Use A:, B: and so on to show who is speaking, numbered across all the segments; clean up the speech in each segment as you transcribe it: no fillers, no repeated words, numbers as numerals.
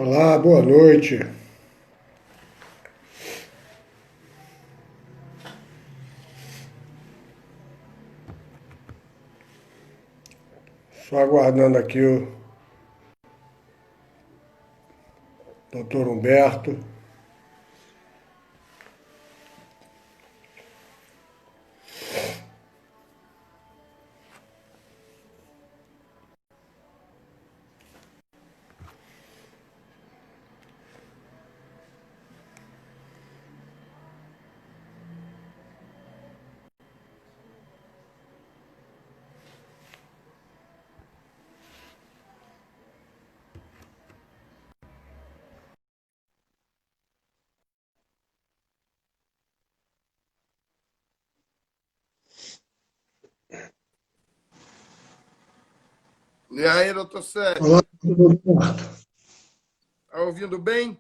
A: Olá, boa noite. Só aguardando aqui o doutor Humberto.
B: E aí, doutor Sérgio,
A: Olá, doutor Humberto.
B: tá ouvindo bem?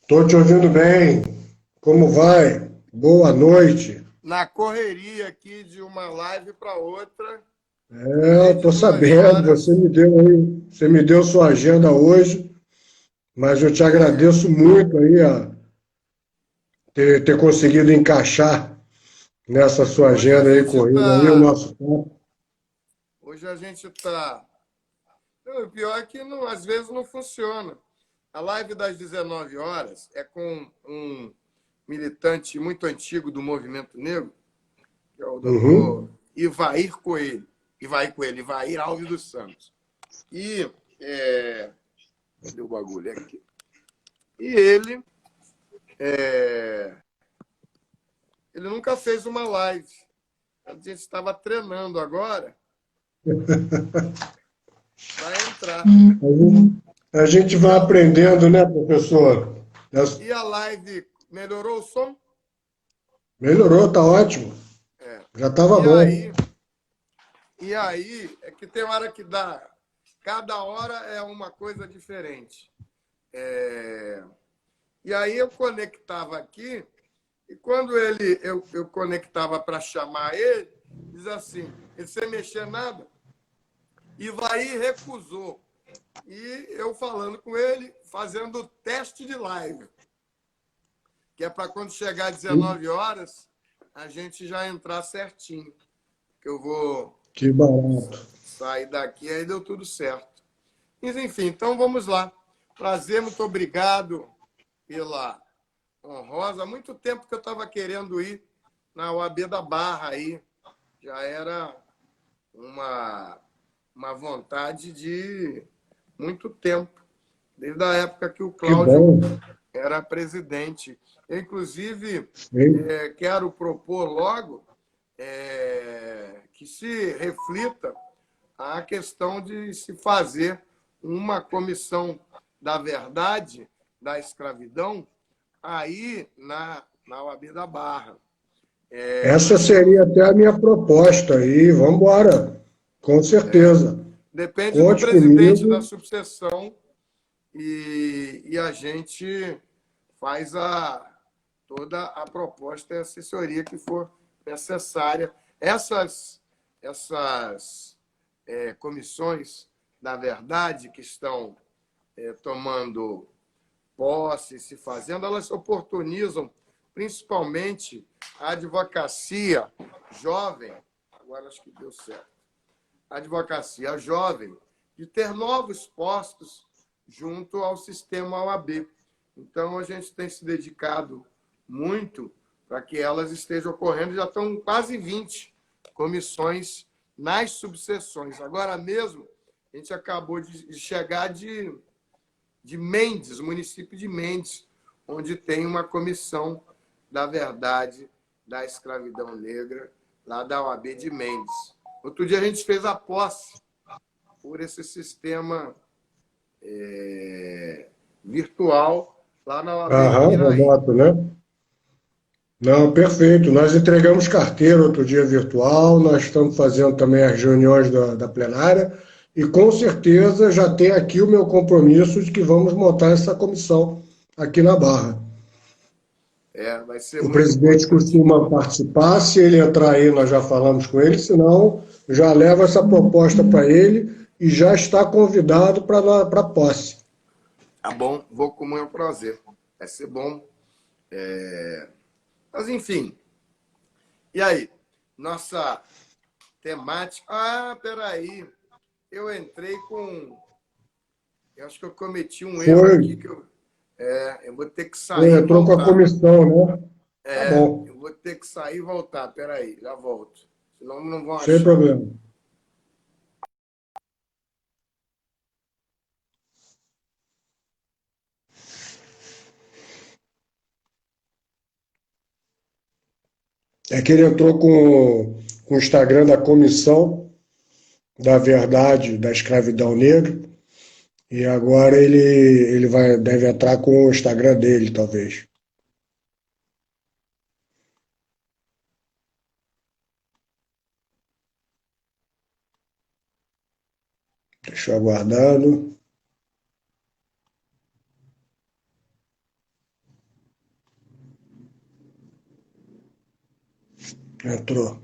A: Estou te ouvindo bem. Como vai? Boa noite.
B: Na correria aqui de uma live para outra,
A: Eu
B: desde
A: estou
B: duas
A: sabendo,
B: horas.
A: você me deu sua agenda hoje, mas eu te
B: É,
A: agradeço muito aí a ter conseguido encaixar nessa sua
B: hoje a
A: agenda aí,
B: gente
A: corrida aí, o
B: tá,
A: nosso papo.
B: hoje a gente tá. Não, o pior é que não, às vezes não funciona. A live das 19 horas é com um militante muito antigo do movimento negro, que é o doutor
A: Uhum.
B: Ivair Coelho. Ivair Alves dos Santos. E cadê o bagulho aqui? E é, ele nunca fez uma live. A gente estava treinando agora para entrar.
A: A gente
B: E
A: vai
B: a,
A: aprendendo, né, professor?
B: e a live melhorou o som?
A: Melhorou, tá ótimo.
B: É.
A: Já estava
B: E
A: bom.
B: aí, e aí é que tem hora que dá. Cada hora é uma coisa diferente. É, e aí eu conectava aqui, e quando eu conectava para chamar ele, diz assim, ele sem mexer nada, e vai recusou. E eu falando com ele, fazendo teste de live, que é para quando chegar às 19 horas, a gente já entrar certinho. Que eu vou
A: Que barato.
B: sair daqui, aí deu tudo certo. Mas, enfim, então vamos lá. Prazer, muito obrigado pela honrosa. Há muito tempo que eu estava querendo ir na OAB da Barra aí. Já era uma, uma vontade de muito tempo, desde a época que o
A: Que
B: Cláudio
A: bom.
B: era presidente. Eu, inclusive,
A: Hein?
B: quero propor logo que se reflita a questão de se fazer uma comissão da verdade da escravidão aí na OAB da Barra.
A: Essa
B: Nós temos.
A: seria até a minha proposta aí. Vamos embora. Com certeza.
B: Depende do
A: Conte
B: presidente da
A: comigo.
B: subseção e a gente faz toda a proposta e assessoria que for necessária. Essas comissões da verdade que estão tomando posse, se fazendo, elas oportunizam principalmente a advocacia jovem, agora acho que deu certo, a advocacia jovem, de ter novos postos junto ao sistema OAB. Então, a gente tem se dedicado muito para que elas estejam ocorrendo. Já estão quase 20 comissões nas subseções. Agora mesmo, a gente acabou de chegar de Mendes, o município de Mendes, onde tem uma comissão da verdade da escravidão negra, lá da OAB de Mendes. Outro dia a gente fez a posse por esse sistema virtual lá na OAB de
A: Aham,
B: Piraí.
A: remoto, né? Não, perfeito. Nós entregamos carteira outro dia virtual, nós estamos fazendo também as reuniões da plenária e com certeza já tem aqui o meu compromisso de que vamos montar essa comissão aqui na Barra.
B: Vai ser
A: O
B: muito
A: presidente
B: importante.
A: costuma participar, se ele entrar aí, nós já falamos com ele, senão já leva essa proposta para ele e já está convidado para a posse.
B: Tá bom, vou com muito prazer. Vai ser bom. Mas, enfim. E aí? Nossa temática... Ah, peraí. Eu entrei com... Eu acho que eu cometi um erro
A: Foi,
B: aqui. Eu vou ter que sair e
A: entrou com a
B: voltar.
A: comissão, né? Tá bom,
B: Eu vou ter que sair e voltar. Peraí, já volto. Senão não vão
A: sem
B: achar.
A: problema. É que ele entrou com o Instagram da Comissão da Verdade da Escravidão Negra e agora ele deve entrar com o Instagram dele, talvez. Deixa eu aguardando. Entrou.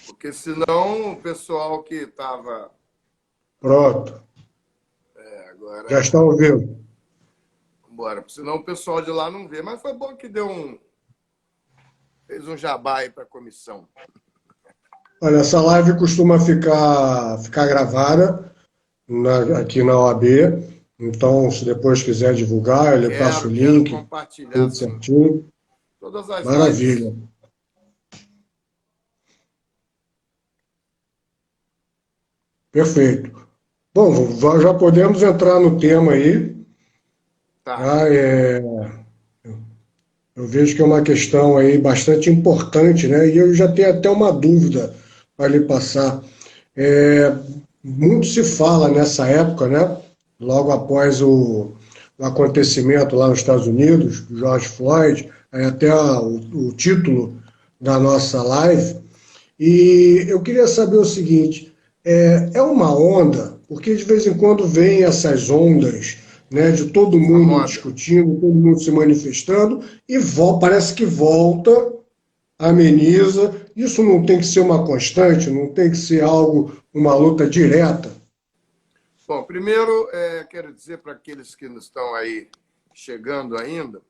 B: Porque senão o pessoal que estava
A: Pronto. Já
B: agora.
A: está ouvindo.
B: Bora. Senão o pessoal de lá não vê. Mas foi bom que fez um jabá aí para a comissão.
A: Olha, essa live costuma ficar gravada aqui na OAB. Então, se depois quiser divulgar, ele passa o
B: Quero
A: link,
B: compartilhar,
A: tudo
B: sim.
A: certinho.
B: Todas as lives.
A: Maravilha. Perfeito. Bom, já podemos entrar no tema aí.
B: Tá.
A: Tá? Eu vejo que é uma questão aí bastante importante, né? E eu já tenho até uma dúvida para lhe passar. É, muito se fala nessa época, né? Logo após o acontecimento lá nos Estados Unidos, George Floyd, é até o título da nossa live. E eu queria saber o seguinte: é uma onda, porque de vez em quando vem essas ondas, né, de todo
B: Essa
A: mundo
B: moda.
A: discutindo, todo mundo se manifestando, e parece que volta, ameniza. Isso não tem que ser uma constante, não tem que ser algo, uma luta direta.
B: Bom, primeiro, quero dizer para aqueles que não estão aí chegando ainda,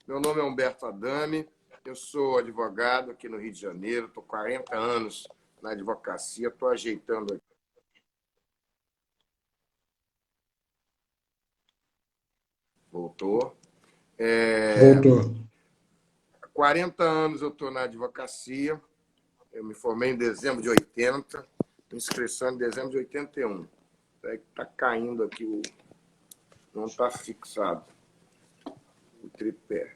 B: meu nome é Humberto Adame, eu sou advogado aqui no Rio de Janeiro, estou 40 anos na advocacia, estou ajeitando aqui. Voltou.
A: Voltou.
B: 40 anos eu estou na advocacia, eu me formei em dezembro de 80, inscrição em dezembro de 81. Está caindo aqui, não está fixado o tripé.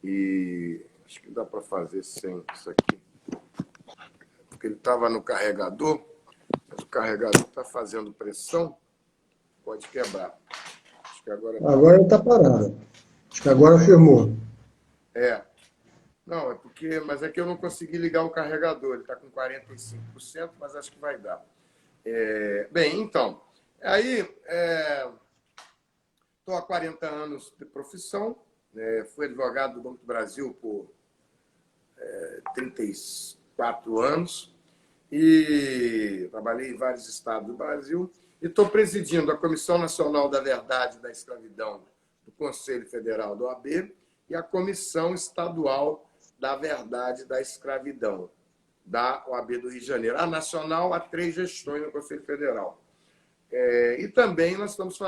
B: E acho que dá para fazer sem isso aqui. Porque ele estava no carregador, mas o carregador está fazendo pressão, pode quebrar. Acho que agora está.
A: Agora está parado. Acho que agora firmou.
B: Não, mas é que eu não consegui ligar o carregador. Ele está com 45%, mas acho que vai dar. Bem, então, aí estou há 40 anos de profissão, fui advogado do Banco do Brasil por 34 anos e trabalhei em vários estados do Brasil e estou presidindo a Comissão Nacional da Verdade e da Escravidão do Conselho Federal da OAB e a Comissão Estadual da Verdade e da Escravidão da OAB do Rio de Janeiro. A nacional há 3 gestões no Conselho Federal. E também nós estamos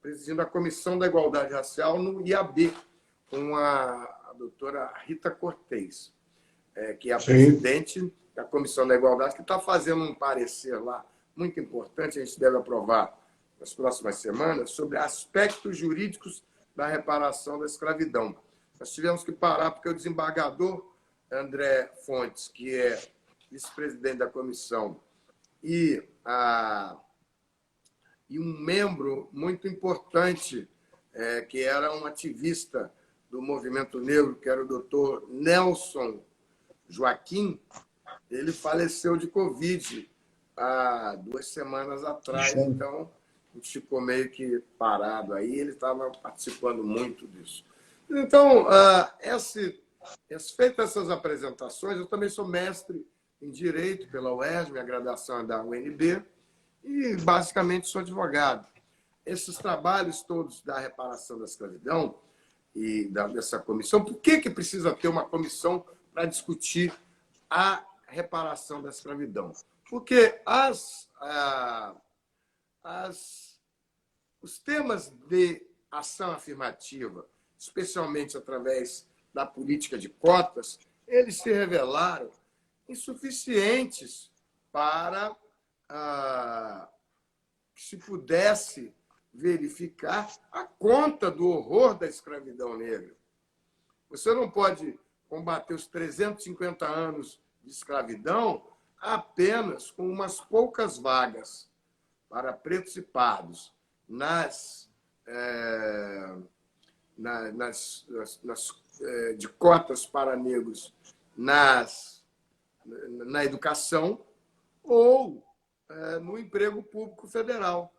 B: presidindo a Comissão da Igualdade Racial no IAB, com a doutora Rita Cortez, que é a
A: Sim.
B: presidente da Comissão da Igualdade, que está fazendo um parecer lá muito importante, a gente deve aprovar nas próximas semanas, sobre aspectos jurídicos da reparação da escravidão. Nós tivemos que parar porque o desembargador André Fontes, que é vice-presidente da comissão, e um membro muito importante, que era um ativista do movimento negro, que era o doutor Nelson Joaquim, ele faleceu de Covid há 2 semanas atrás, então a gente ficou meio que parado aí, ele estava participando muito disso. Então, feitas essas apresentações, eu também sou mestre em Direito pela UERJ, minha graduação é da UNB, e basicamente sou advogado. Esses trabalhos todos da reparação da escravidão e dessa comissão, por que precisa ter uma comissão para discutir a reparação da escravidão? Porque os temas de ação afirmativa, especialmente através da política de cotas, eles se revelaram insuficientes para que se pudesse verificar a conta do horror da escravidão negra. Você não pode combater os 350 anos de escravidão apenas com umas poucas vagas para pretos e pardos de cotas para negros na educação ou no emprego público federal.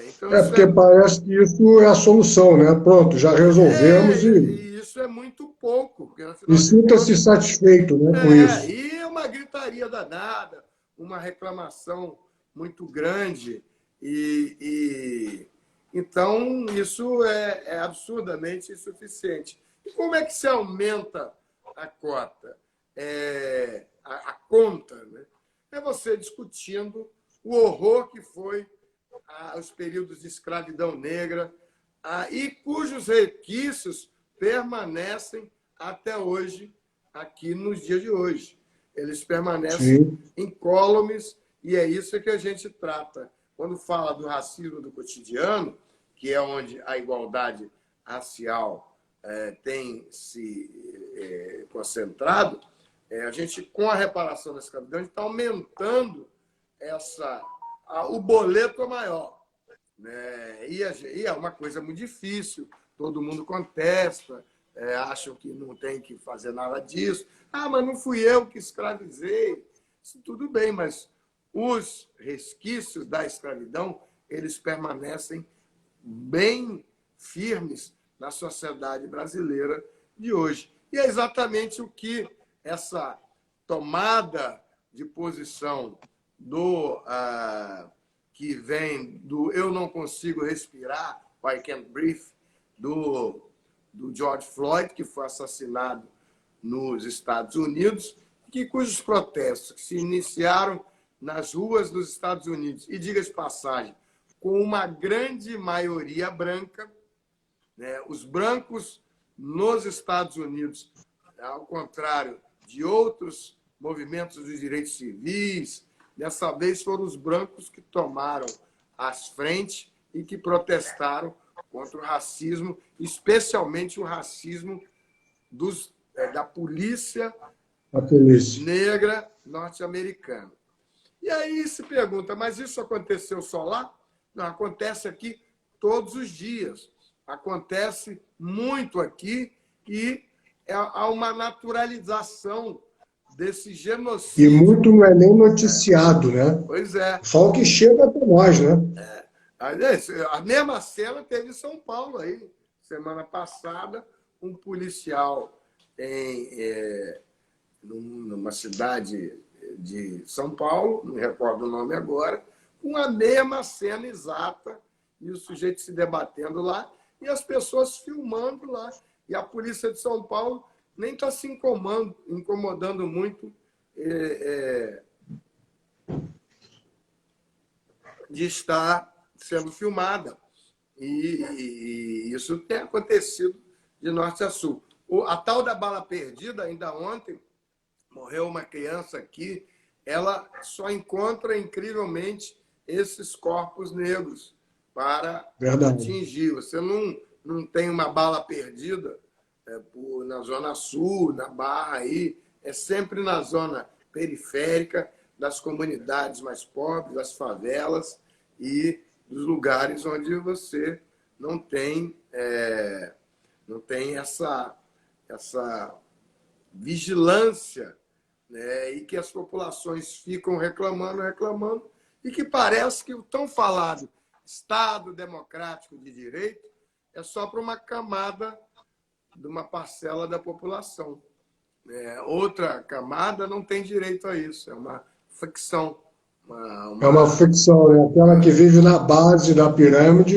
B: Então,
A: porque parece que isso é a solução, né? Pronto, já resolvemos
B: e isso é muito pouco.
A: E sinta-se satisfeito, né, com isso.
B: E é uma gritaria danada, uma reclamação muito grande. Então, isso é absurdamente insuficiente. E como é que se aumenta a cota? A conta, né? É você discutindo o horror que foi os períodos de escravidão negra e cujos requisitos permanecem até hoje, aqui nos dias de hoje. Eles permanecem incólumes e é isso que a gente trata. Quando fala do racismo do cotidiano, que é onde a igualdade racial tem se concentrado, a gente, com a reparação da escravidão, a gente está aumentando o boleto é maior. Né? E é uma coisa muito difícil, todo mundo contesta, acham que não tem que fazer nada disso. Mas não fui eu que escravizei. Isso tudo bem, mas os resquícios da escravidão, eles permanecem bem firmes na sociedade brasileira de hoje. E é exatamente o que essa tomada de posição que vem do eu não consigo respirar, I can't breathe, do George Floyd, que foi assassinado nos Estados Unidos, cujos protestos que se iniciaram nas ruas dos Estados Unidos, e diga-se de passagem, com uma grande maioria branca, né? Os brancos nos Estados Unidos, ao contrário de outros movimentos dos direitos civis, dessa vez foram os brancos que tomaram as frentes e que protestaram contra o racismo, especialmente o racismo da polícia negra norte-americana. E aí se pergunta, mas isso aconteceu só lá? Não, acontece aqui todos os dias. Acontece muito aqui e há uma naturalização desse genocídio.
A: E muito não é nem noticiado, né?
B: Pois é.
A: Só o que chega até nós, né?
B: A mesma cena teve em São Paulo aí. Semana passada, um policial numa cidade de São Paulo, não recordo o nome agora, com a mesma cena exata, e o sujeito se debatendo lá, e as pessoas filmando lá. E a polícia de São Paulo nem está se incomodando muito de estar sendo filmada. E isso tem acontecido de norte a sul. A tal da bala perdida, ainda ontem, morreu uma criança aqui, ela só encontra, incrivelmente, esses corpos negros para atingir. Você não tem uma bala perdida na Zona Sul, na Barra, aí, é sempre na zona periférica das comunidades mais pobres, das favelas e dos lugares onde você não tem essa vigilância, né? E que as populações ficam reclamando, e que parece que o tão falado Estado democrático de direito é só para uma camada de uma parcela da população. Outra camada não tem direito a isso, é uma ficção.
A: É uma ficção, né? Aquela que vive na base da pirâmide,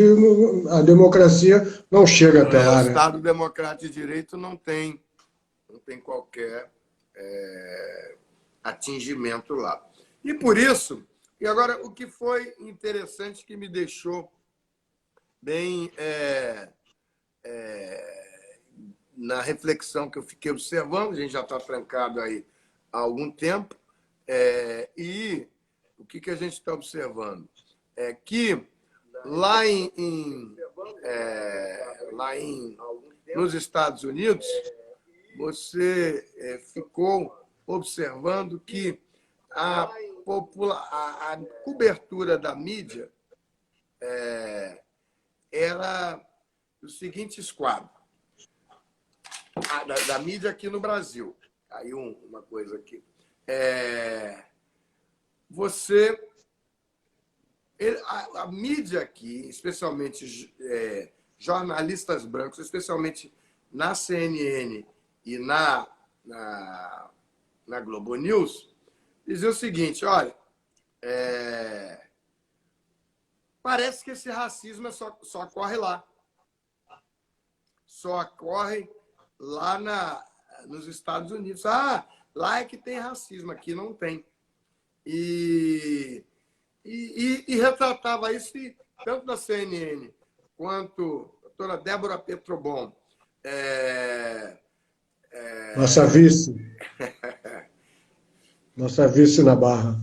A: a democracia não chega até
B: O
A: lá, né?
B: Estado Democrático de Direito não tem qualquer atingimento lá. E por isso, e agora o que foi interessante que me deixou bem na reflexão que eu fiquei observando, a gente já está trancado aí há algum tempo, e o que a gente está observando? É que lá nos Estados Unidos, você ficou observando que a cobertura da mídia era os seguintes quadros. Da mídia aqui no Brasil. Aí uma coisa aqui. A mídia aqui, especialmente jornalistas brancos, especialmente na CNN e na Globo News, dizia o seguinte: olha, parece que esse racismo só ocorre lá. Só ocorre lá nos Estados Unidos. Lá é que tem racismo, aqui não tem. E retratava isso tanto na CNN quanto a doutora Débora Petrobon.
A: Nossa vice. Nossa vice na Barra.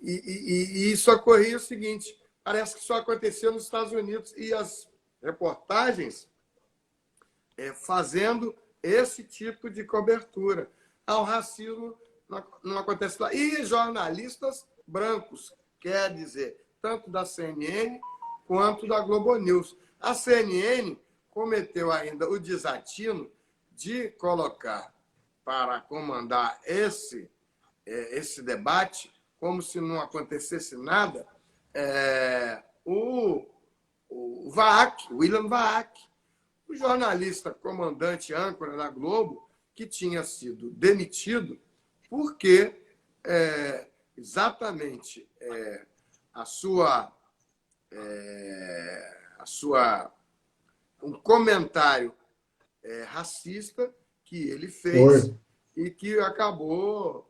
B: E isso ocorria o seguinte: parece que só acontecia nos Estados Unidos, e as reportagens fazendo esse tipo de cobertura. O racismo não acontece lá. E jornalistas brancos, quer dizer, tanto da CNN quanto da Globo News. A CNN cometeu ainda o desatino de colocar para comandar esse debate, como se não acontecesse nada, o Vaak, William Vaak, o jornalista comandante âncora da Globo, que tinha sido demitido porque exatamente um comentário racista que ele fez e que acabou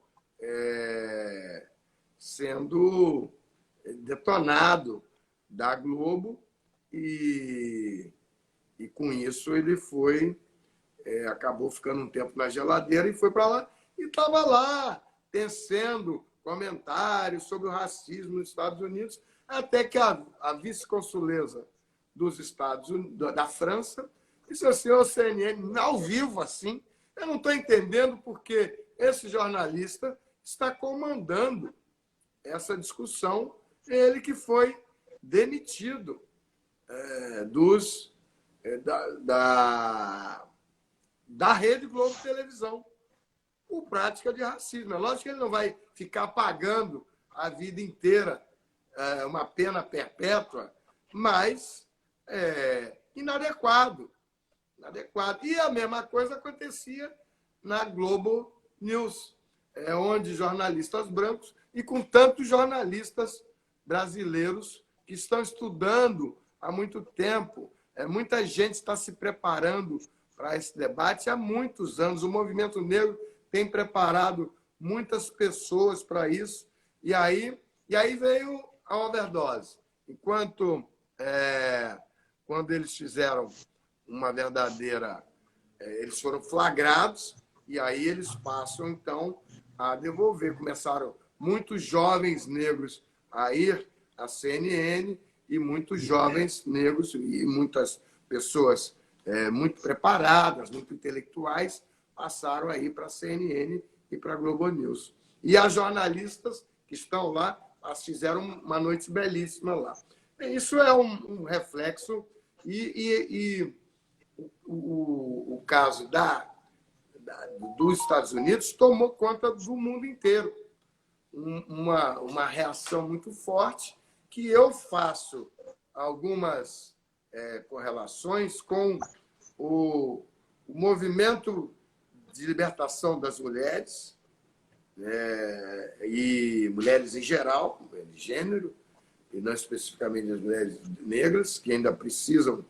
B: sendo detonado da Globo, e com isso ele acabou ficando um tempo na geladeira e foi para lá, e estava lá tecendo comentários sobre o racismo nos Estados Unidos, até que a vice-consuleza dos Estados Unidos, da França, disse assim: ô CNN, ao vivo assim, eu não estou entendendo porque esse jornalista está comandando essa discussão, ele que foi demitido da Rede Globo Televisão por prática de racismo. É lógico que ele não vai ficar pagando a vida inteira uma pena perpétua, mas inadequado. E a mesma coisa acontecia na Globo News, onde jornalistas brancos, e com tantos jornalistas brasileiros que estão estudando há muito tempo, muita gente está se preparando para esse debate há muitos anos. O movimento negro tem preparado muitas pessoas para isso, e aí veio a overdose. Quando eles fizeram uma verdadeira... eles foram flagrados, e aí eles passam, então, a devolver. Começaram muitos jovens negros a ir à CNN, e muitos jovens negros e muitas pessoas muito preparadas, muito intelectuais, passaram aí para a CNN e para a Globo News. E as jornalistas que estão lá, elas fizeram uma noite belíssima lá. Isso é um reflexo, e o caso dos Estados Unidos tomou conta do mundo inteiro. Uma reação muito forte, que eu faço algumas correlações com o movimento de libertação das mulheres, e mulheres em geral, mulheres de gênero, e não especificamente as mulheres negras, que ainda precisam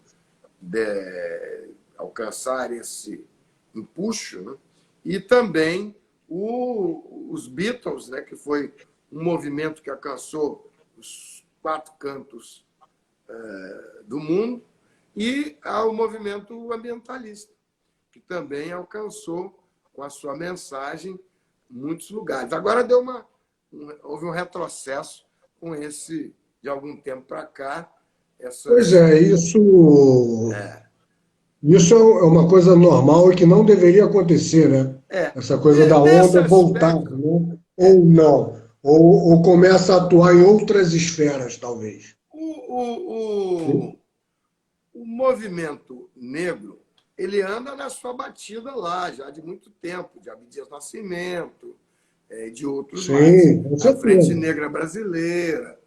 B: alcançar esse empuxo, né? E também os Beatles, né, que foi um movimento que alcançou os 4 cantos do mundo, e ao movimento ambientalista, que também alcançou, com a sua mensagem, muitos lugares. Agora houve um retrocesso com esse, de algum tempo para cá.
A: Pois é, isso é uma coisa normal e que não deveria acontecer, né? Essa coisa da
B: Nesse
A: onda voltar,
B: aspecto,
A: né? Ou não. Ou começa a atuar em outras esferas, talvez.
B: o movimento negro, ele anda na sua batida lá, já de muito tempo, de Abdias Nascimento, de outros mais.
A: Sim, com
B: A Frente
A: certeza.
B: Negra Brasileira,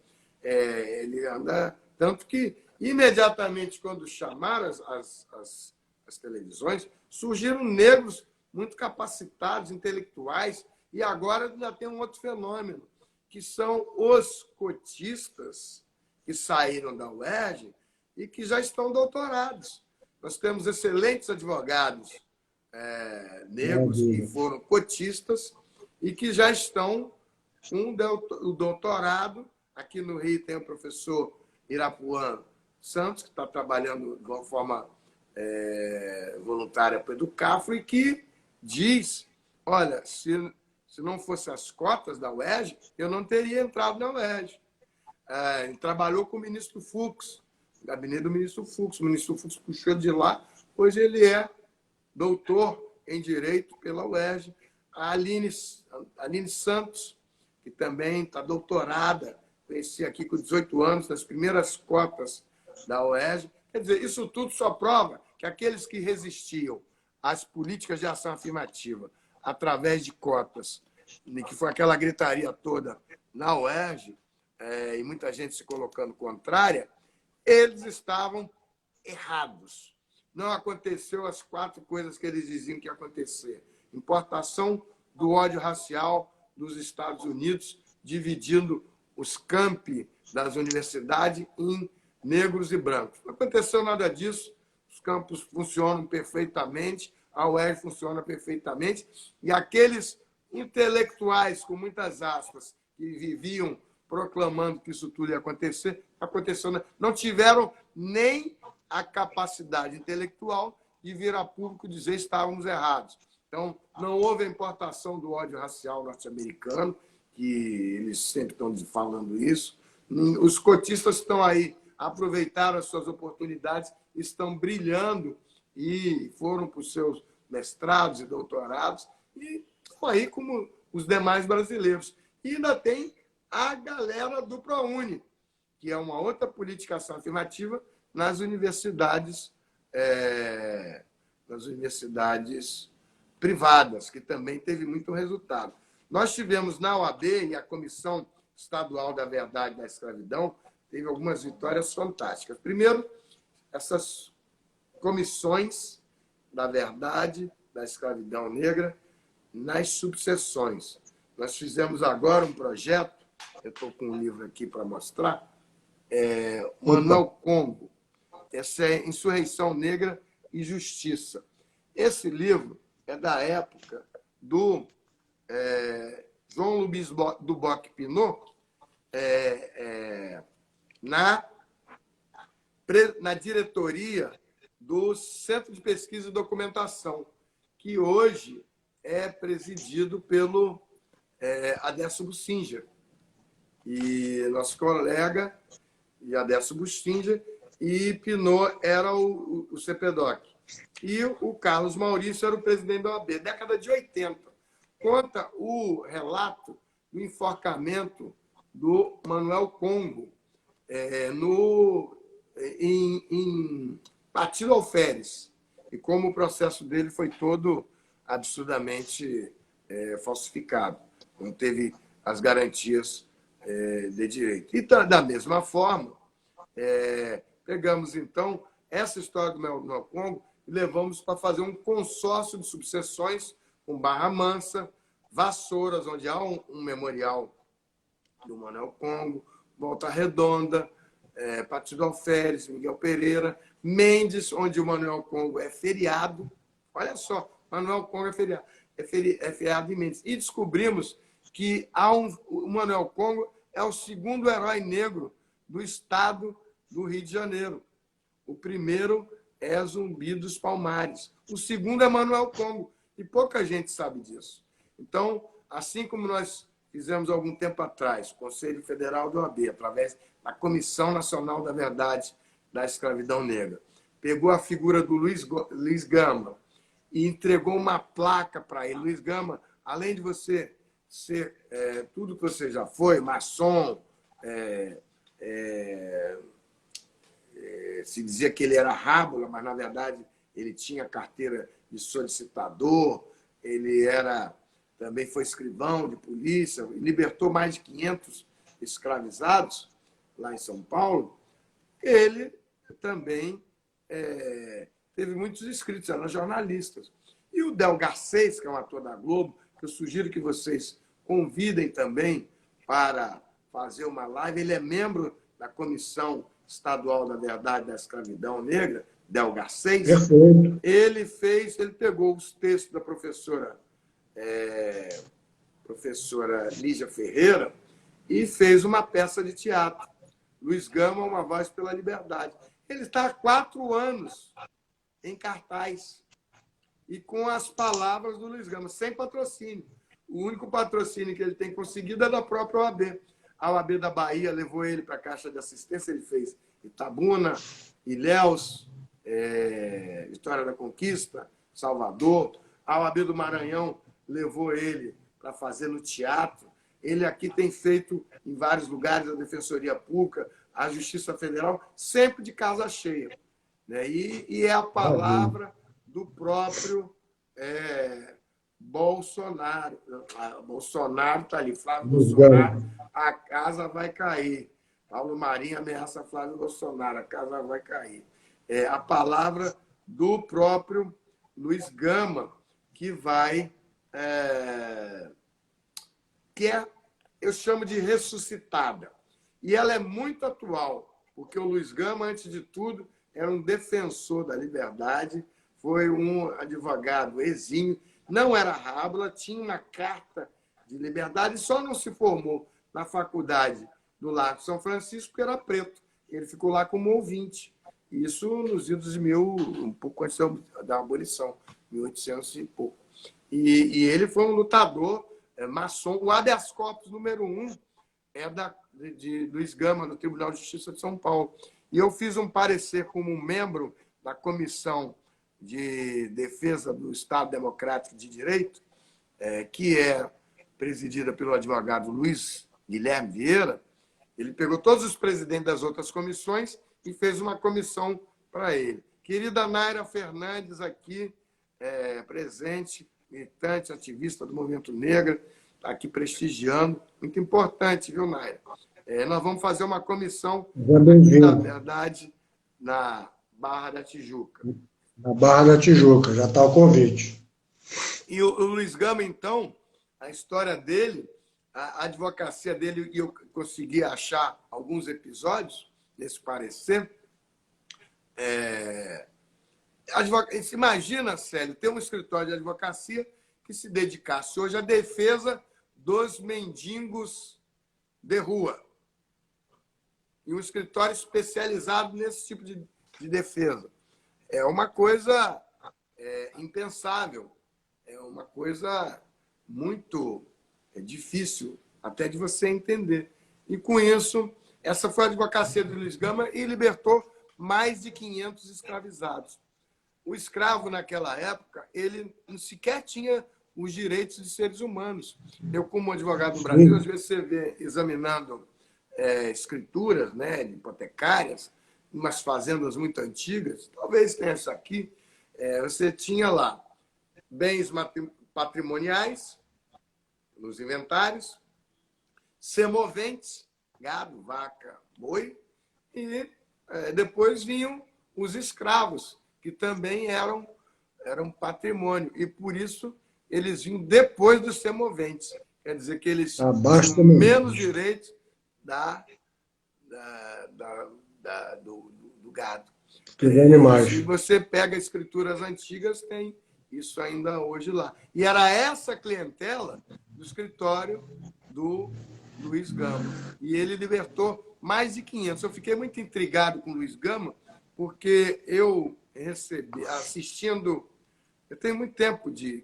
B: ele anda... Tanto que, imediatamente, quando chamaram as televisões, surgiram negros muito capacitados, intelectuais, e agora ainda tem um outro fenômeno, que são os cotistas que saíram da UERJ e que já estão doutorados. Nós temos excelentes advogados negros que foram cotistas e que já estão com o doutorado. Aqui no Rio tem o professor Irapuã Santos, que está trabalhando de uma forma voluntária para o Educafro e que diz, olha, se não fossem as cotas da UERJ, eu não teria entrado na UERJ. Ele trabalhou com o ministro Fux, no gabinete do ministro Fux. O ministro Fux puxou de lá, hoje ele é doutor em Direito pela UERJ. A Aline Santos, que também está doutorada, conheci aqui com 18 anos, nas primeiras cotas da UERJ. Quer dizer, isso tudo só prova que aqueles que resistiam às políticas de ação afirmativa através de cotas, que foi aquela gritaria toda na UERJ, e muita gente se colocando contrária, eles estavam errados. Não aconteceu as 4 coisas que eles diziam que ia acontecer. Importação do ódio racial dos Estados Unidos, dividindo os campi das universidades em negros e brancos. Não aconteceu nada disso. Os campos funcionam perfeitamente, a UERJ funciona perfeitamente, e aqueles intelectuais, com muitas aspas, que viviam proclamando que isso tudo ia acontecer, aconteceu, não tiveram nem a capacidade intelectual de vir a público dizer que estávamos errados. Então, não houve a importação do ódio racial norte-americano, que eles sempre estão falando isso. Os cotistas estão aí, aproveitaram as suas oportunidades, estão brilhando e foram para os seus mestrados e doutorados, e estão aí como os demais brasileiros. E ainda tem a galera do ProUni, que é uma outra política ação afirmativa nas universidades privadas, que também teve muito resultado. Nós tivemos na OAB e a Comissão Estadual da Verdade e da Escravidão teve algumas vitórias fantásticas. Primeiro, essas comissões da verdade, da escravidão negra, nas subseções. Nós fizemos agora um projeto, eu estou com um livro aqui para mostrar, Manuel Congo, essa é Insurreição Negra e Justiça. Esse livro é da época do João Luiz Duboc Pinot, na diretoria do Centro de Pesquisa e Documentação, que hoje é presidido pelo Adesso Bussinger. E nosso colega, Adesso Bussinger, e Pinot era o CPDOC. E o Carlos Maurício era o presidente da OAB. Década de 80. Conta o relato do enforcamento do Manuel Congo em Partido Alferes, e como o processo dele foi todo absurdamente falsificado, não teve as garantias de direito. E da mesma forma, pegamos, então, essa história do Manuel Congo e levamos para fazer um consórcio de subseções com Barra Mansa, Vassouras, onde há um memorial do Manuel Congo, Volta Redonda, Partido Alferes, Miguel Pereira, Mendes, onde o Manuel Congo é feriado. Olha só, Manuel Congo é feriado. É feriado em Mendes. E descobrimos que o Manuel Congo é o segundo herói negro do estado do Rio de Janeiro. O primeiro é Zumbi dos Palmares. O segundo é Manuel Congo. E pouca gente sabe disso. Então, assim como nós fizemos algum tempo atrás, o Conselho Federal do OAB, através da Comissão Nacional da Verdade da Escravidão Negra, pegou a figura do Luiz Gama e entregou uma placa para ele. Luiz Gama, além de você ser tudo que você já foi, maçom, se dizia que ele era rábula, mas, na verdade, ele tinha carteira de solicitador, ele também foi escrivão de polícia, libertou mais de 500 escravizados lá em São Paulo. Ele também teve muitos escritos, eram jornalistas. E o Del Garcês, que é um ator da Globo, que eu sugiro que vocês convidem também para fazer uma live, ele é membro da Comissão Estadual da Verdade da Escravidão Negra, Del Garcês.
A: Perfeito.
B: Ele pegou os textos da professora Lígia Ferreira e fez uma peça de teatro. Luiz Gama, Uma Voz pela Liberdade. Ele está há 4 anos em cartaz e com as palavras do Luiz Gama, sem patrocínio. O único patrocínio que ele tem conseguido é da própria OAB. A OAB da Bahia levou ele para a Caixa de Assistência, ele fez Itabuna, Ilhéus, História da Conquista, Salvador. A OAB do Maranhão levou ele para fazer no teatro. Ele aqui tem feito em vários lugares a Defensoria Pública, a Justiça Federal, sempre de casa cheia. Né? E é a palavra do próprio Bolsonaro. Bolsonaro está ali, Flávio Bolsonaro, a casa vai cair. Paulo Marinho ameaça Flávio Bolsonaro, a casa vai cair. É a palavra do próprio Luiz Gama, que vai... eu chamo de ressuscitada. E ela é muito atual, porque o Luiz Gama, antes de tudo, era um defensor da liberdade, foi um advogado exímio, não era rábula, tinha uma carta de liberdade e só não se formou na faculdade do Largo de São Francisco porque era preto. Ele ficou lá como ouvinte. Isso nos idos de um pouco antes da abolição, 1800 e pouco. E ele foi um lutador maçom. O habeas corpus número 1 é de Luiz Gama, no Tribunal de Justiça de São Paulo. E eu fiz um parecer como membro da Comissão de Defesa do Estado Democrático de Direito, que é presidida pelo advogado Luiz Guilherme Vieira. Ele pegou todos os presidentes das outras comissões e fez uma comissão para ele. Querida Naira Fernandes, aqui presente, militante, ativista do movimento negro, está aqui prestigiando. Muito importante, viu, Naira? Nós vamos fazer uma comissão, na verdade, na Barra da Tijuca.
A: Na Barra da Tijuca, já está o convite.
B: E o Luiz Gama, então, a história dele, a advocacia dele, e eu consegui achar alguns episódios desse parecer. Você imagina, Célio, ter um escritório de advocacia que se dedicasse hoje à defesa dos mendigos de rua. E um escritório especializado nesse tipo de defesa. É uma coisa impensável. É uma coisa muito difícil até de você entender. E, com isso, essa foi a advocacia do Luiz Gama e libertou mais de 500 escravizados. O escravo, naquela época, ele sequer tinha os direitos de seres humanos. Eu, como advogado do Brasil, às vezes você vê examinando escrituras, né, hipotecárias, umas fazendas muito antigas, talvez tenha isso aqui, você tinha lá bens patrimoniais nos inventários, semoventes, gado, vaca, boi, e depois vinham os escravos, que também eram patrimônio. E, por isso, eles vinham depois dos semoventes. Quer dizer que eles
A: Abaixo
B: tinham menos direitos do gado.
A: dos animais.
B: Se você pega escrituras antigas, tem isso ainda hoje lá. E era essa clientela do escritório do Luiz Gama. E ele libertou mais de 500. Eu fiquei muito intrigado com o Luiz Gama, porque eu recebi, assistindo... Eu tenho muito tempo de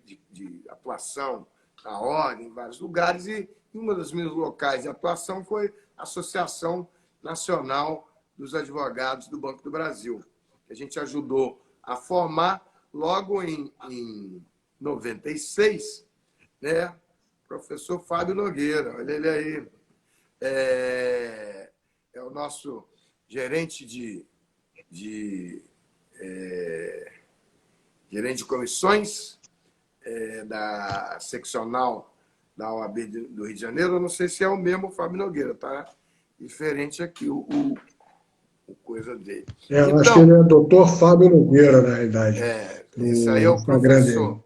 B: atuação na ordem, em vários lugares, e um dos meus locais de atuação foi a Associação Nacional dos Advogados do Banco do Brasil, que a gente ajudou a formar logo em 96, né? O professor Fábio Nogueira, olha ele aí. É o nosso gerente gerente de comissões da seccional da OAB do Rio de Janeiro. Eu não sei se é o mesmo Fábio Nogueira, tá diferente aqui o coisa dele.
A: Eu acho que ele é doutor Fábio Nogueira, na realidade.
B: Esse aí é o professor.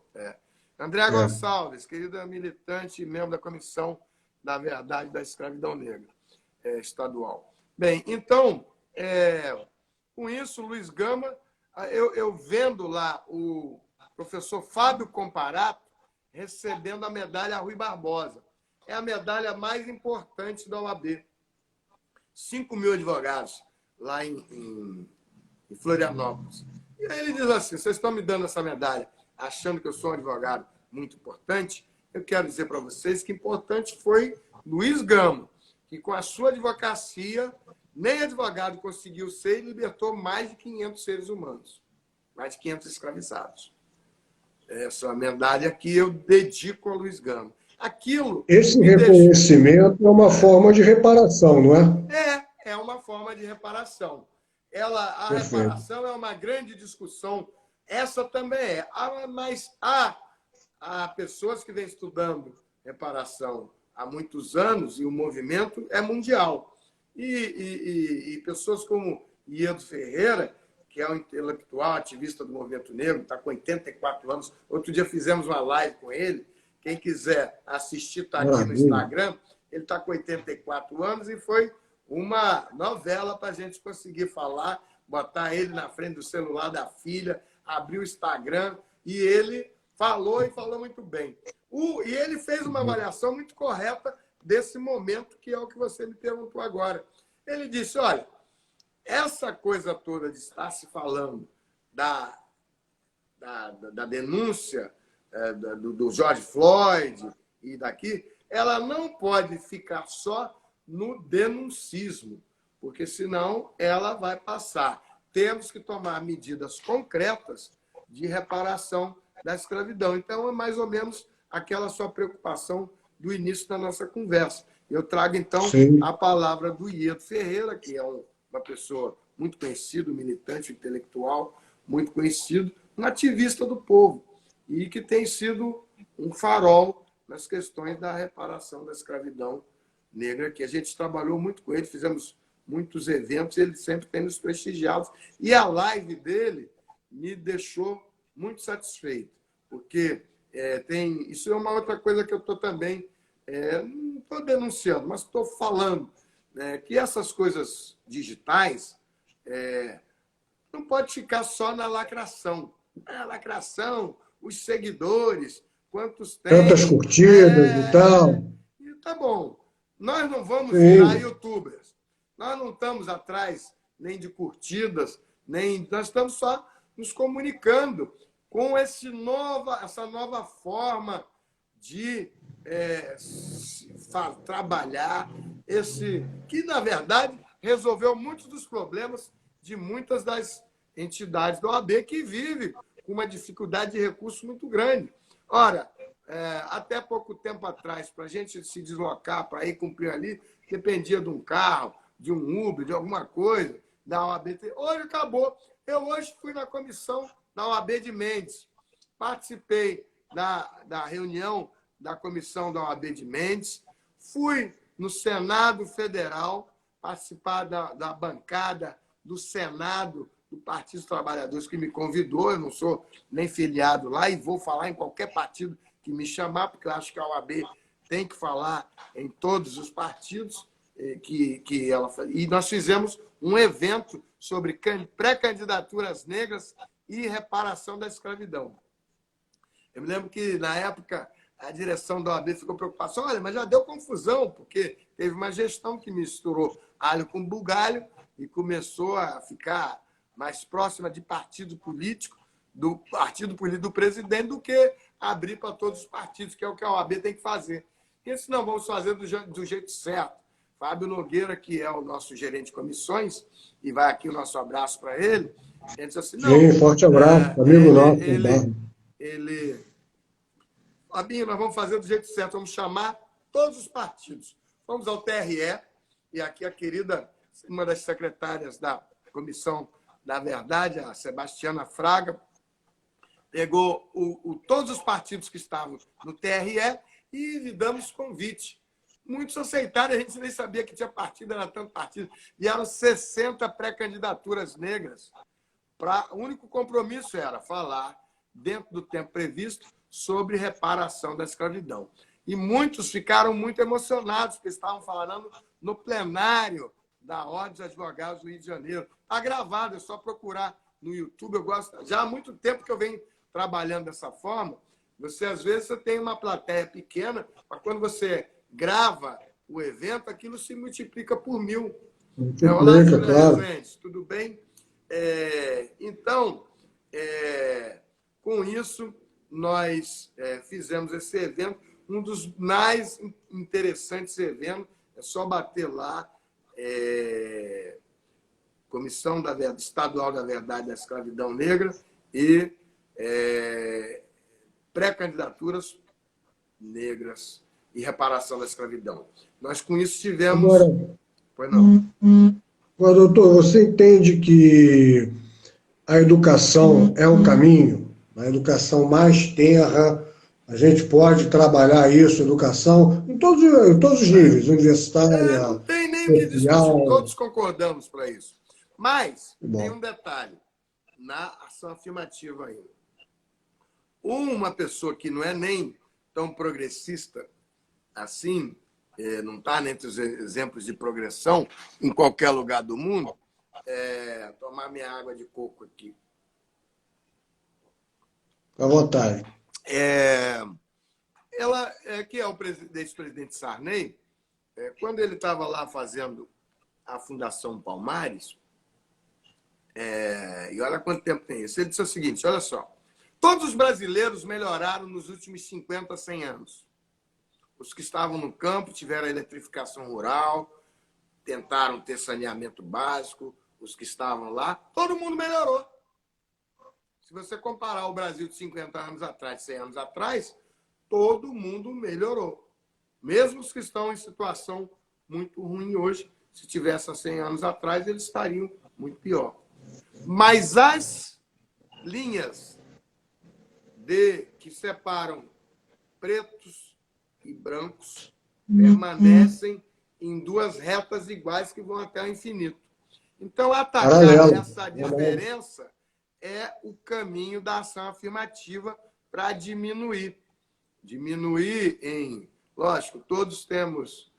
B: André
A: É.
B: Gonçalves, querida militante e membro da Comissão da Verdade da Escravidão Negra estadual. Bem, então, com isso, Luiz Gama, eu vendo lá o professor Fábio Comparato recebendo a medalha Rui Barbosa. É a medalha mais importante da OAB. 5.000 advogados lá em Florianópolis. E aí ele diz assim, vocês estão me dando essa medalha achando que eu sou um advogado muito importante? Eu quero dizer para vocês que importante foi Luiz Gama, que com a sua advocacia, nem advogado conseguiu ser e libertou mais de 500 seres humanos, mais de 500 escravizados. Essa medalha que eu dedico a Luiz Gama.
A: Esse reconhecimento é uma forma de reparação, não é?
B: É uma forma de reparação. A
A: Perfeito.
B: reparação é uma grande discussão. Essa também é. Mas há pessoas que vêm estudando reparação há muitos anos e o movimento é mundial. E pessoas como Iedo Ferreira, que é um intelectual, ativista do movimento negro, está com 84 anos. Outro dia fizemos uma live com ele. Quem quiser assistir, está aqui no Instagram. Ele está com 84 anos e foi uma novela para a gente conseguir falar, botar ele na frente do celular da filha, abrir o Instagram, e ele falou e falou muito bem. E ele fez uma avaliação muito correta desse momento, que é o que você me perguntou agora. Ele disse, olha, essa coisa toda de estar se falando da denúncia do George Floyd e daqui, ela não pode ficar só no denuncismo, porque senão ela vai passar. Temos que tomar medidas concretas de reparação da escravidão. Então, é mais ou menos aquela sua preocupação do início da nossa conversa. Eu trago, então, a palavra do Iedo Ferreira, que é uma pessoa muito conhecida, um militante intelectual, muito conhecido, um ativista do povo, e que tem sido um farol nas questões da reparação da escravidão negra, que a gente trabalhou muito com ele, fizemos muitos eventos, ele sempre tem nos prestigiado. E a live dele me deixou muito satisfeito, porque isso é uma outra coisa que eu estou também, não estou denunciando, mas estou falando, que essas coisas digitais não pode ficar só na lacração. A lacração, os seguidores, quantos tem.
A: Tantas curtidas e tal.
B: E tá bom. Nós não vamos virar youtubers. Nós não estamos atrás nem de curtidas, nós estamos só nos comunicando com essa nova forma de trabalhar, que, na verdade, resolveu muitos dos problemas de muitas das entidades da OAB que vivem com uma dificuldade de recurso muito grande. Ora, até pouco tempo atrás, para a gente se deslocar para ir cumprir ali, dependia de um carro, de um Uber, de alguma coisa, da OAB. Hoje acabou. Eu hoje fui na comissão da OAB de Mendes, participei da reunião da comissão da OAB de Mendes, fui no Senado Federal participar da bancada do Senado do Partido dos Trabalhadores, que me convidou. Eu não sou nem filiado lá e vou falar em qualquer partido que me chamar, porque eu acho que a OAB tem que falar em todos os partidos que ela faz. E nós fizemos um evento sobre pré-candidaturas negras e reparação da escravidão. Eu me lembro que, na época, a direção da OAB ficou preocupada. Olha, mas já deu confusão, porque teve uma gestão que misturou alho com bugalho e começou a ficar mais próxima de partido político, do partido político do presidente, do que abrir para todos os partidos, que é o que a OAB tem que fazer. Porque senão vamos fazer do jeito certo. Fábio Nogueira, que é o nosso gerente de comissões, e vai aqui o nosso abraço para ele, ele disse assim, não...
A: Sim, forte abraço, amigo nosso.
B: Fabinho, nós vamos fazer do jeito certo, vamos chamar todos os partidos. Vamos ao TRE, e aqui a querida, uma das secretárias da Comissão da Verdade, a Sebastiana Fraga, pegou todos os partidos que estavam no TRE e lhe damos convite. Muitos aceitaram, a gente nem sabia que tinha partido, era tanto partido. Vieram 60 pré-candidaturas negras. O único compromisso era falar, dentro do tempo previsto, sobre reparação da escravidão. E muitos ficaram muito emocionados, porque estavam falando no plenário da Ordem dos Advogados do Rio de Janeiro. Está gravado, é só procurar no YouTube. Eu gosto. Já há muito tempo que eu venho trabalhando dessa forma. Às vezes, você tem uma plateia pequena, mas quando você grava o evento, aquilo se multiplica por 1000. Olá, Júlia Rezende, tudo bem? Então, com isso, nós fizemos esse evento, um dos mais interessantes eventos, é só bater lá, Comissão Estadual da Verdade da Escravidão Negra e pré-candidaturas negras e reparação da escravidão. Nós, com isso, tivemos... Pois não.
A: Agora, doutor, você entende que a educação é um caminho? A educação mais tenra, a gente pode trabalhar isso, educação, em todos os níveis, universitária,
B: não tem nem o que discutir, todos concordamos para isso. Mas tem um detalhe, na ação afirmativa ainda. Uma pessoa que não é nem tão progressista assim, não está entre os exemplos de progressão em qualquer lugar do mundo, tomar minha água de coco aqui.
A: À vontade.
B: Ela, que é o ex-presidente Sarney, quando ele estava lá fazendo a Fundação Palmares, e olha quanto tempo tem isso, ele disse o seguinte, olha só, todos os brasileiros melhoraram nos últimos 50, 100 anos. Os que estavam no campo tiveram a eletrificação rural, tentaram ter saneamento básico, os que estavam lá, todo mundo melhorou. Se você comparar o Brasil de 50 anos atrás, 100 anos atrás, todo mundo melhorou. Mesmo os que estão em situação muito ruim hoje, se tivesse há 100 anos atrás, eles estariam muito pior. Mas as linhas que separam pretos e brancos permanecem em duas retas iguais que vão até o infinito. Então, atacar essa diferença é o caminho da ação afirmativa para diminuir. Diminuir em... Lógico, todos temos...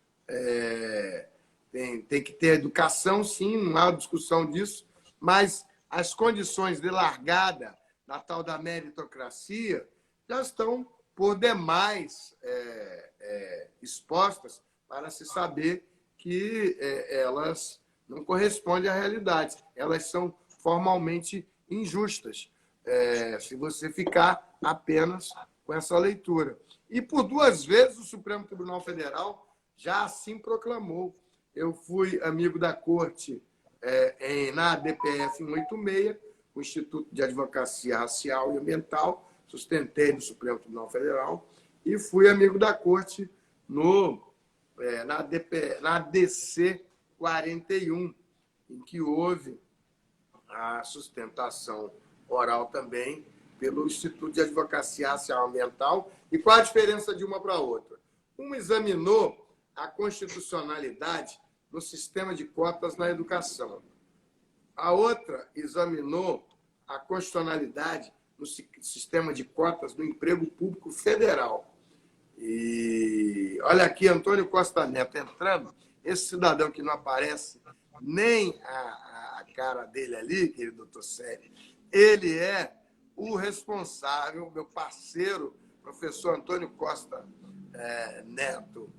B: tem que ter educação, sim, não há discussão disso, mas as condições de largada da tal da meritocracia já estão por demais expostas para se saber que elas não correspondem à realidade. Elas são formalmente injustas, se você ficar apenas com essa leitura. E por 2 vezes o Supremo Tribunal Federal já assim proclamou. Eu fui amigo da Corte na ADPF 186, o Instituto de Advocacia Racial e Ambiental, sustentei no Supremo Tribunal Federal, e fui amigo da Corte na ADC 41, em que houve a sustentação oral também pelo Instituto de Advocacia Racial e Ambiental. E qual a diferença de uma para a outra? Uma examinou a constitucionalidade no sistema de cotas na educação. A outra examinou a constitucionalidade no sistema de cotas do emprego público federal. E olha aqui, Antônio Costa Neto entrando, esse cidadão que não aparece nem a cara dele ali, querido doutor Célio, ele é o responsável, meu parceiro, professor Antônio Costa Neto,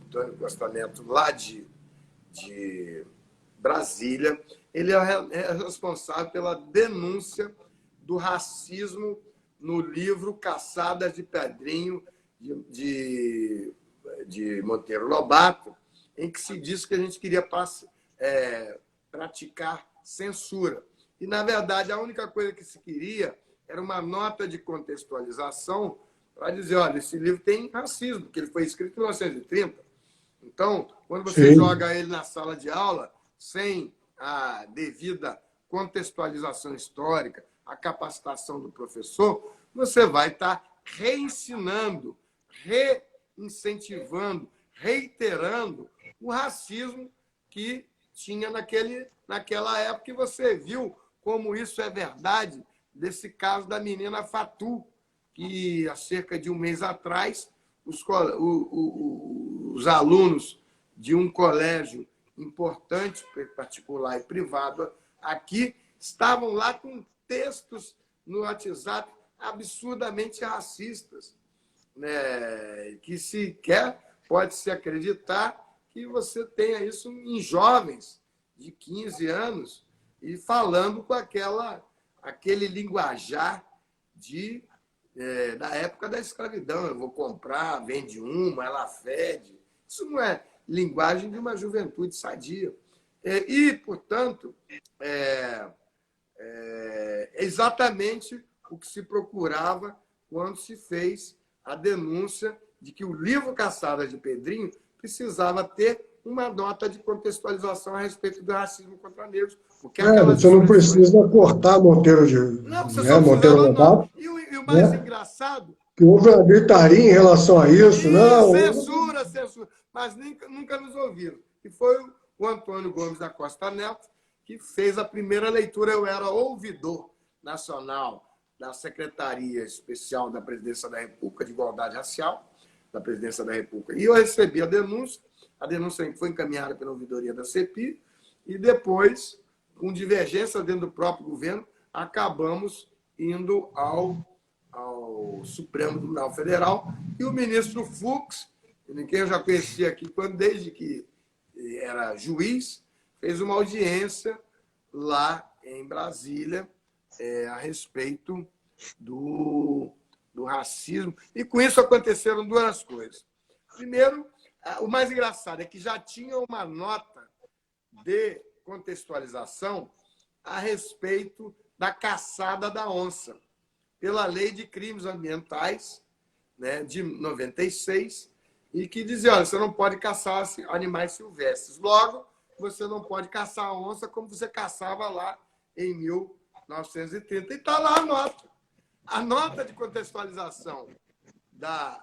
B: Antônio Costa Neto, lá de Brasília, ele é responsável pela denúncia do racismo no livro Caçadas de Pedrinho, de Monteiro Lobato, em que se diz que a gente queria praticar censura. E, na verdade, a única coisa que se queria era uma nota de contextualização para dizer, olha, esse livro tem racismo, porque ele foi escrito em 1930. Então, quando você joga ele na sala de aula, sem a devida contextualização histórica, a capacitação do professor, você vai estar reensinando, reincentivando, reiterando o racismo que tinha naquela época. E você viu como isso é verdade desse caso da menina Fatu, que há cerca de um mês atrás, os alunos de um colégio importante, particular e privado, aqui, estavam lá com textos no WhatsApp absurdamente racistas, né? Que sequer pode-se acreditar que você tenha isso em jovens de 15 anos e falando com aquele linguajar da época da escravidão. Eu vou comprar, vende uma, ela fede. Isso não é linguagem de uma juventude sadia. E, portanto, é exatamente o que se procurava quando se fez a denúncia de que o livro Caçadas de Pedrinho precisava ter uma nota de contextualização a respeito do racismo contra negros.
A: Você não precisa cortar Monteiro
B: Não, você só
A: Monteiro
B: Lobato. E o mais
A: né?
B: engraçado...
A: Que houve uma gritaria em relação a isso, não?
B: Censura. Mas nunca nos ouviram. E foi o Antônio Gomes da Costa Neto que fez a primeira leitura. Eu era ouvidor nacional da Secretaria Especial da Presidência da República de Igualdade Racial, da Presidência da República. E eu recebi a denúncia foi encaminhada pela ouvidoria da CPI, e depois, com divergência dentro do próprio governo, acabamos indo ao Supremo Tribunal Federal, e o ministro Fux, quem eu já conhecia aqui desde que era juiz, fez uma audiência lá em Brasília a respeito do racismo. E com isso aconteceram duas coisas. Primeiro, o mais engraçado é que já tinha uma nota de contextualização a respeito da caçada da onça, pela Lei de Crimes Ambientais, né, de 96, e que dizia, olha, você não pode caçar animais silvestres. Logo, você não pode caçar a onça como você caçava lá em 1930. E está lá a nota. A nota de contextualização da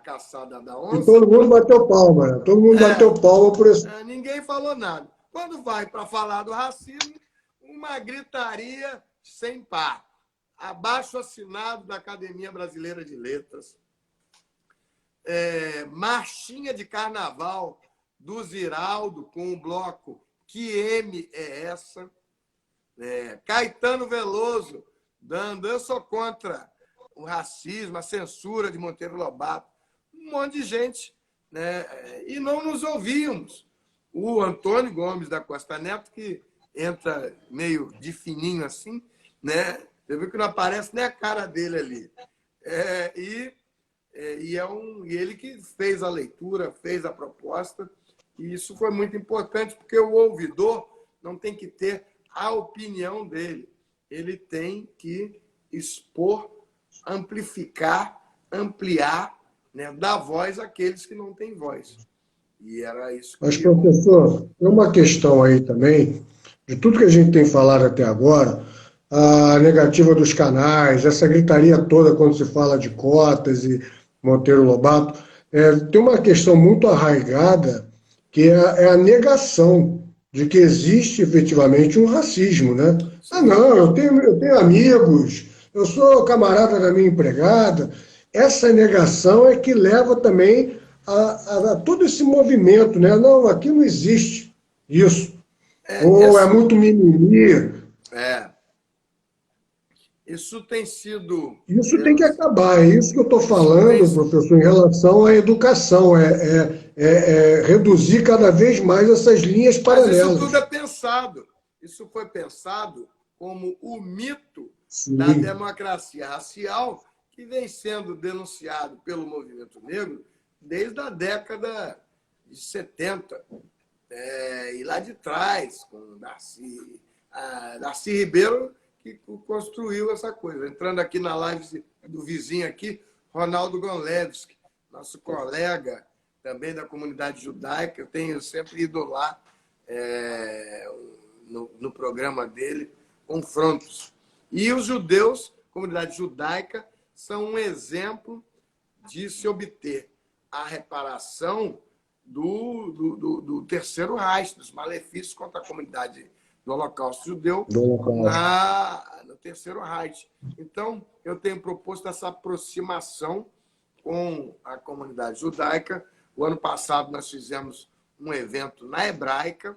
B: caçada da onça...
A: E todo mundo bateu palma, né? Todo mundo bateu palma por isso.
B: Ninguém falou nada. Quando vai para falar do racismo, uma gritaria sem par. Abaixo-assinado da Academia Brasileira de Letras, marchinha de carnaval do Ziraldo com o bloco Que M é Essa? Caetano Veloso dando eu sou contra o racismo, a censura de Monteiro Lobato. Um monte de gente, né? E não nos ouvíamos. O Antônio Gomes da Costa Neto, que entra meio de fininho assim, né? Você viu que não aparece nem a cara dele ali. E ele que fez a leitura, fez a proposta, e isso foi muito importante, porque o ouvidor não tem que ter a opinião dele. Ele tem que expor, amplificar, ampliar, né, dar voz àqueles que não têm voz. E era isso que...
A: Mas, professor, tem uma questão aí também, de tudo que a gente tem falado até agora, a negativa dos canais, essa gritaria toda quando se fala de cotas e Monteiro Lobato, tem uma questão muito arraigada, que é a negação de que existe efetivamente um racismo, né? Ah,
B: Sim.
A: não, eu tenho amigos, eu sou camarada da minha empregada. Essa negação é que leva também a todo esse movimento, né? Não, aqui não existe isso.
B: É,
A: Ou é muito mimimi.
B: é, isso tem sido.
A: Isso tem que acabar, é isso que eu estou
B: Isso tem.
A: falando, professor, em relação à educação, é reduzir cada vez mais essas linhas
B: Mas isso tudo é
A: paralelas.
B: pensado. Isso foi pensado como o mito da
A: Sim,
B: democracia racial que vem sendo denunciado pelo movimento negro desde a década de 70. E lá de trás, com Darcy Ribeiro, que construiu essa coisa. Entrando aqui na live do vizinho aqui, Ronaldo Gonlewski, nosso colega também da comunidade judaica, eu tenho sempre ido lá no programa dele, Confrontos. E os judeus, comunidade judaica, são um exemplo de se obter a reparação do Terceiro Reich, dos malefícios contra a comunidade do Holocausto judeu
A: do Holocausto.
B: no Terceiro Reich. Então, eu tenho proposto essa aproximação com a comunidade judaica. O ano passado, nós fizemos um evento na Hebraica,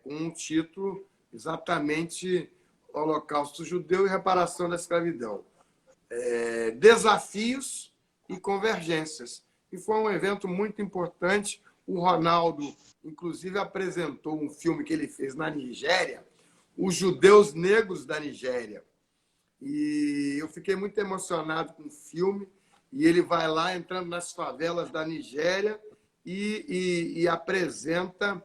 B: com um título exatamente Holocausto Judeu e Reparação da Escravidão. Desafios e convergências. E foi um evento muito importante. O Ronaldo, inclusive, apresentou um filme que ele fez na Nigéria, Os Judeus Negros da Nigéria. E eu fiquei muito emocionado com o filme. E ele vai lá entrando nas favelas da Nigéria e apresenta.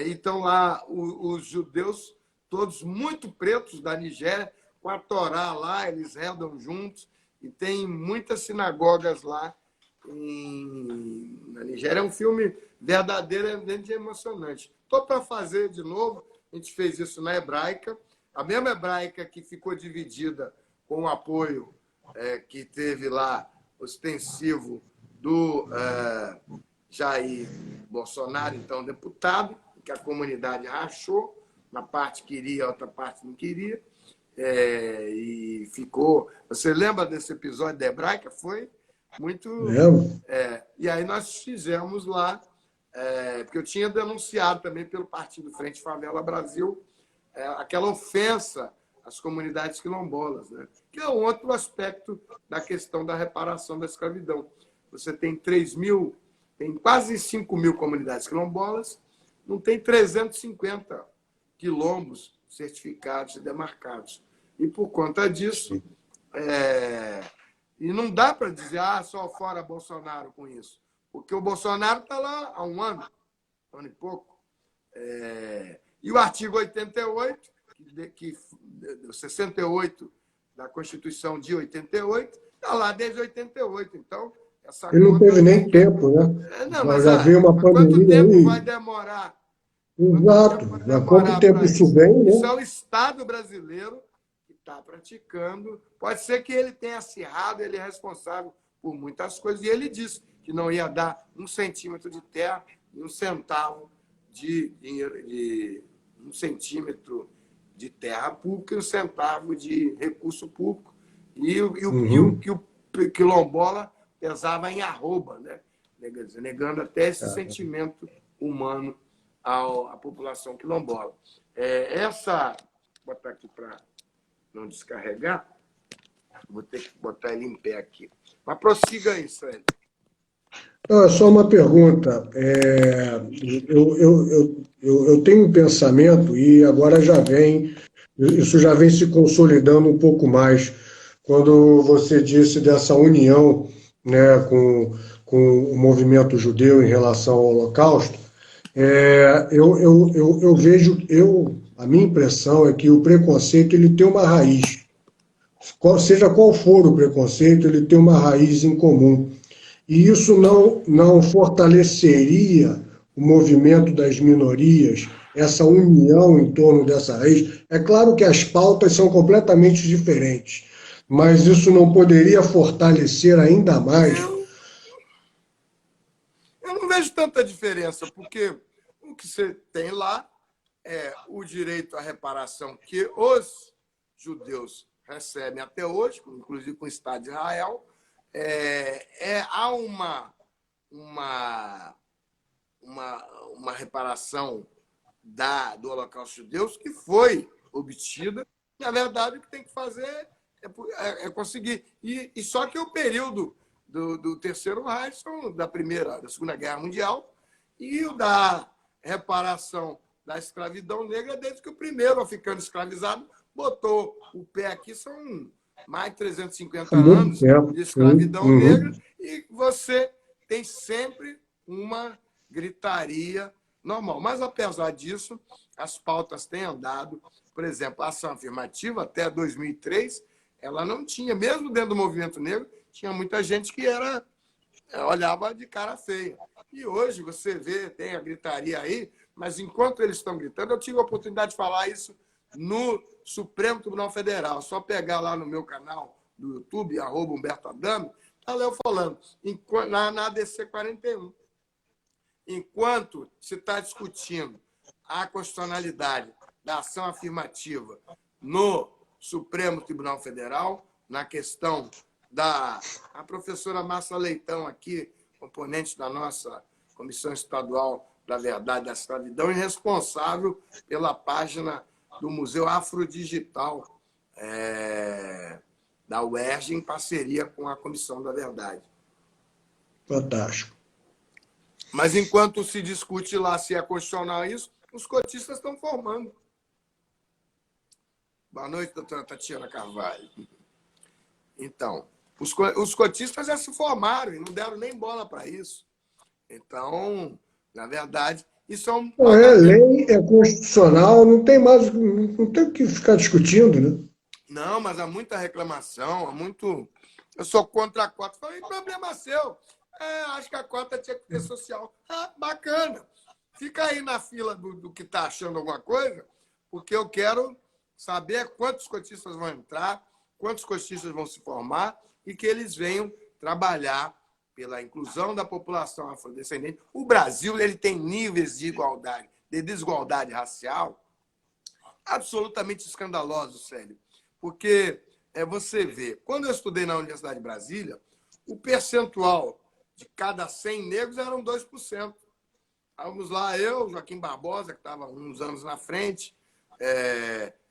B: Então, lá, os judeus, todos muito pretos da Nigéria, com a Torá lá, eles redam juntos. E tem muitas sinagogas lá na Nigéria. É um filme verdadeiramente emocionante. Estou para fazer de novo. A gente fez isso na Hebraica. A mesma Hebraica que ficou dividida com o apoio que teve lá, ostensivo, do Jair Bolsonaro, então deputado, que a comunidade rachou, uma parte queria, a outra parte não queria. E ficou. Você lembra desse episódio da Hebraica? Foi muito.
A: Lembro.
B: E aí nós fizemos lá, porque eu tinha denunciado também pelo Partido Frente Favela Brasil aquela ofensa às comunidades quilombolas, né? Que é um outro aspecto da questão da reparação da escravidão. Você tem 3.000, tem quase 5.000 comunidades quilombolas, não tem 350 quilombos certificados e demarcados. E por conta disso, e não dá para dizer, só fora Bolsonaro com isso, porque o Bolsonaro está lá há um ano e pouco. E o artigo 88, 68 da Constituição de 88, está lá desde 88. Então, essa
A: Ele não
B: conta
A: teve
B: tem
A: nem
B: que.
A: tempo, né?
B: Não, mas
A: Já veio uma
B: quanto
A: pandemia
B: tempo vai
A: aí.
B: demorar? Quanto
A: Exato.
B: tempo vai
A: Há quanto
B: demorar
A: tempo
B: para
A: isso
B: isso?
A: vem,
B: Isso é
A: né?
B: o Estado brasileiro que está praticando. Pode ser que ele tenha acirrado, ele é responsável por muitas coisas. E ele disse que não ia dar 1 centímetro de terra e 1 centavo de dinheiro, de 1 centímetro de terra pública e 1 centavo de recurso público. E o
A: Uhum.
B: que o quilombola pesava em arroba, né? Negando até esse sentimento humano à população quilombola. Vou botar aqui para não descarregar, vou ter que botar ele em pé aqui. Mas prossiga aí, Sérgio.
A: Não, é só uma pergunta. Eu tenho um pensamento e agora isso já vem se consolidando um pouco mais. Quando você disse dessa união, né, com o movimento judeu em relação ao Holocausto, eu vejo, a minha impressão é que o preconceito ele tem uma raiz. Seja qual for o preconceito, ele tem uma raiz em comum. E isso não fortaleceria o movimento das minorias, essa união em torno dessa raiz. É claro que as pautas são completamente diferentes, mas isso não poderia fortalecer ainda mais.
B: Eu não vejo tanta diferença, porque o que você tem lá é o direito à reparação que os judeus recebem até hoje, inclusive com o Estado de Israel. Há uma reparação do Holocausto judeu que foi obtida. Na verdade, o que tem que fazer é conseguir. E só que o período do Terceiro Reich, da Segunda Guerra Mundial, e o da reparação da escravidão negra, desde que o primeiro africano escravizado botou o pé aqui, são mais de 350 anos de escravidão negra, e você tem sempre uma gritaria normal. Mas, apesar disso, as pautas têm andado. Por exemplo, a ação afirmativa, até 2003, ela não tinha, mesmo dentro do movimento negro, tinha muita gente que olhava de cara feia. E hoje você vê, tem a gritaria aí, mas enquanto eles estão gritando, eu tive a oportunidade de falar isso no Supremo Tribunal Federal. Só pegar lá no meu canal do YouTube, @Humberto Adame, está lá eu falando, na ADC 41. Enquanto se está discutindo a constitucionalidade da ação afirmativa no Supremo Tribunal Federal, na questão a professora Márcia Leitão aqui, componente da nossa Comissão Estadual da Verdade e da Escravidão, e responsável pela página do Museu Afrodigital da UERJ, em parceria com a Comissão da Verdade.
A: Fantástico.
B: Mas enquanto se discute lá se é constitucional isso, os cotistas estão formando. Boa noite, doutora Tatiana Carvalho. Então, os cotistas já se formaram e não deram nem bola para isso. Então, na verdade, isso é um...
A: É lei, é constitucional, não tem mais, não tem o que ficar discutindo, né?
B: Não, mas há muita reclamação, há muito... Eu sou contra a cota. Falei, problema seu. Acho que a cota tinha que ter social. Bacana. Fica aí na fila do que está achando alguma coisa, porque eu quero saber quantos cotistas vão entrar, quantos cotistas vão se formar e que eles venham trabalhar pela inclusão da população afrodescendente. O Brasil ele tem níveis de desigualdade racial absolutamente escandalosos, sério. Porque você vê, quando eu estudei na Universidade de Brasília, o percentual de cada 100 negros eram 2%. Vamos lá, eu, Joaquim Barbosa, que estava uns anos na frente,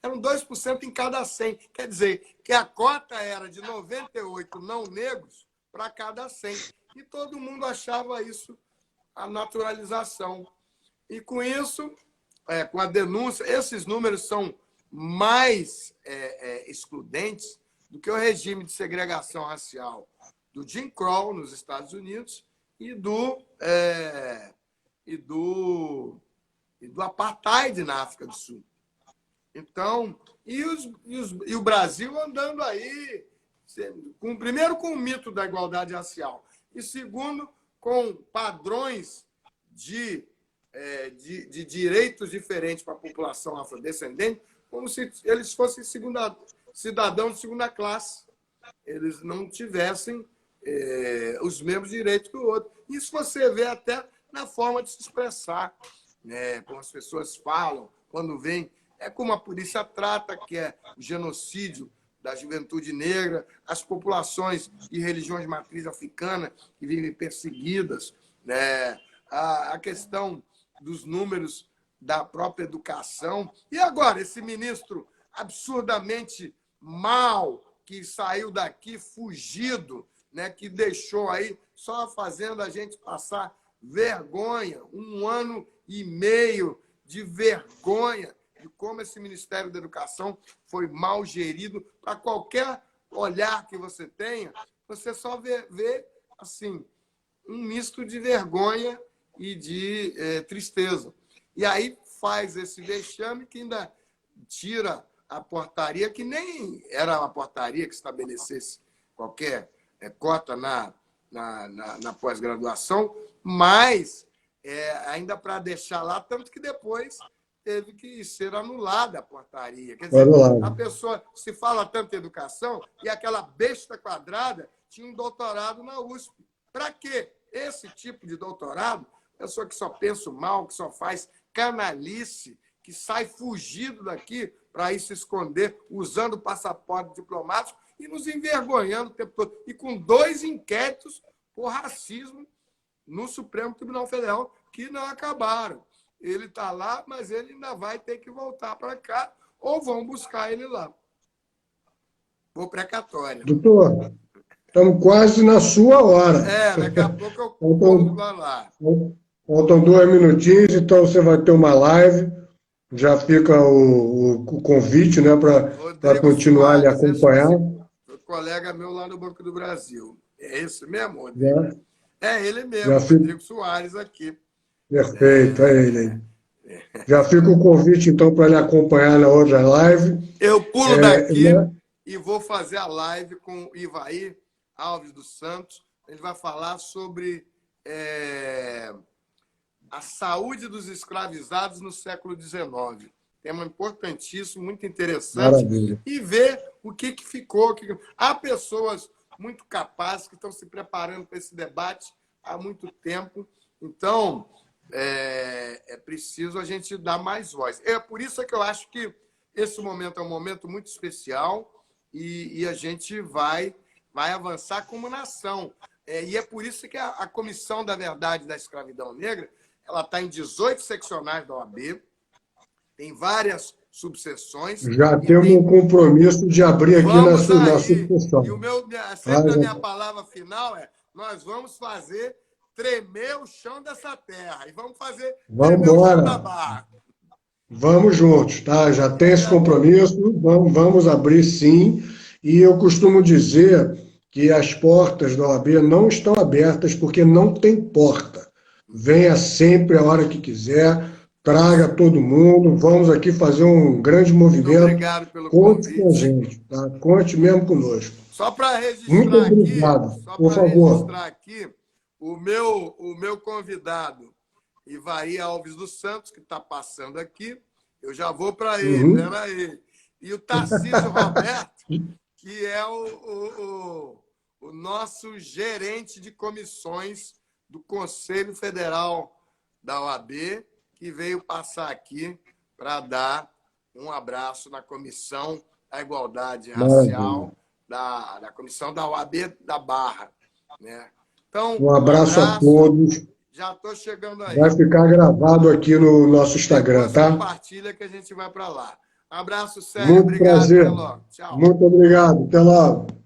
B: eram 2% em cada 100. Quer dizer, que a cota era de 98 não negros para cada 100. E todo mundo achava isso a naturalização. E com isso, com a denúncia, esses números são mais excludentes do que o regime de segregação racial do Jim Crow nos Estados Unidos e do apartheid na África do Sul. Então, e o Brasil andando aí, primeiro com o mito da igualdade racial e segundo com padrões de direitos diferentes para a população afrodescendente, como se eles fossem cidadãos de segunda classe. Eles não tivessem os mesmos direitos que o outro. Isso você vê até na forma de se expressar, né? Como as pessoas falam, quando vem, como a polícia trata, que é o genocídio da juventude negra, as populações de religiões de matriz africana que vivem perseguidas, né? A questão dos números da própria educação. E agora, esse ministro absurdamente mau, que saiu daqui fugido, né, que deixou aí só fazendo a gente passar vergonha, 1 ano e meio de vergonha de como esse Ministério da Educação foi mal gerido. Para qualquer olhar que você tenha, você só vê assim, um misto de vergonha e de tristeza. E aí faz esse vexame que ainda tira a portaria, que nem era uma portaria que estabelecesse qualquer cota na pós-graduação, mas ainda para deixar lá, tanto que depois teve que ser anulada a portaria. Quer dizer, a pessoa se fala tanto em educação e aquela besta quadrada tinha um doutorado na USP. Para quê? Esse tipo de doutorado pessoa que só pensa o mal, que só faz canalice, que sai fugido daqui para ir se esconder, usando passaporte diplomático e nos envergonhando o tempo todo. E com 2 inquéritos por racismo no Supremo Tribunal Federal, que não acabaram. Ele está lá, mas ele ainda vai ter que voltar para cá, ou vão buscar ele lá. Vou precatória.
A: Doutor, estamos quase na sua hora.
B: Daqui a pouco eu vou lá.
A: Faltam 2 minutinhos, então você vai ter uma live. Já fica o convite, né, para continuar lhe acompanhar.
B: O colega meu lá no Banco do Brasil. É isso mesmo, Rodrigo?
A: Já,
B: é ele mesmo, Rodrigo Soares aqui.
A: Perfeito, é ele aí. Já fica o convite, então, para lhe acompanhar na outra live.
B: Eu pulo daqui e vou fazer a live com o Ivaí Alves dos Santos. Ele vai falar sobre a saúde dos escravizados no século XIX. Tema importantíssimo, muito interessante.
A: Maravilha.
B: E ver o que ficou. Há pessoas muito capazes que estão se preparando para esse debate há muito tempo. Então, é preciso a gente dar mais voz. É por isso que eu acho que esse momento é um momento muito especial e a gente vai avançar como nação. E é por isso que a Comissão da Verdade da Escravidão Negra ela está em 18 seccionais da OAB, tem várias subseções.
A: Já temos um compromisso de abrir aqui na subseção.
B: E sempre a minha palavra final nós vamos fazer tremer o chão dessa terra e vamos fazer tremer o chão da Barra.
A: Vamos juntos, tá? Já tem esse compromisso, vamos abrir sim. E eu costumo dizer que as portas da OAB não estão abertas porque não tem porta. Venha sempre a hora que quiser, traga todo mundo, vamos aqui fazer um grande movimento. Muito
B: obrigado pelo convite.
A: Conte com a gente, tá? Conte mesmo conosco.
B: Só para registrar
A: Muito obrigado.
B: aqui,
A: por favor.
B: Registrar aqui, o meu convidado, Ivaí Alves dos Santos, que está passando aqui, eu já vou para ele, era ele. E o Tarcísio Roberto, que é o nosso gerente de comissões do Conselho Federal da OAB, que veio passar aqui para dar um abraço na Comissão da Igualdade Racial, da Comissão da OAB da Barra. Né? Então,
A: um abraço a todos.
B: Já estou chegando aí.
A: Vai ficar gravado aqui no nosso Instagram, tá?
B: Compartilha que a gente vai para lá. Um abraço, Sérgio.
A: Muito
B: obrigado.
A: prazer.
B: Até logo. Tchau.
A: Muito obrigado. Até logo.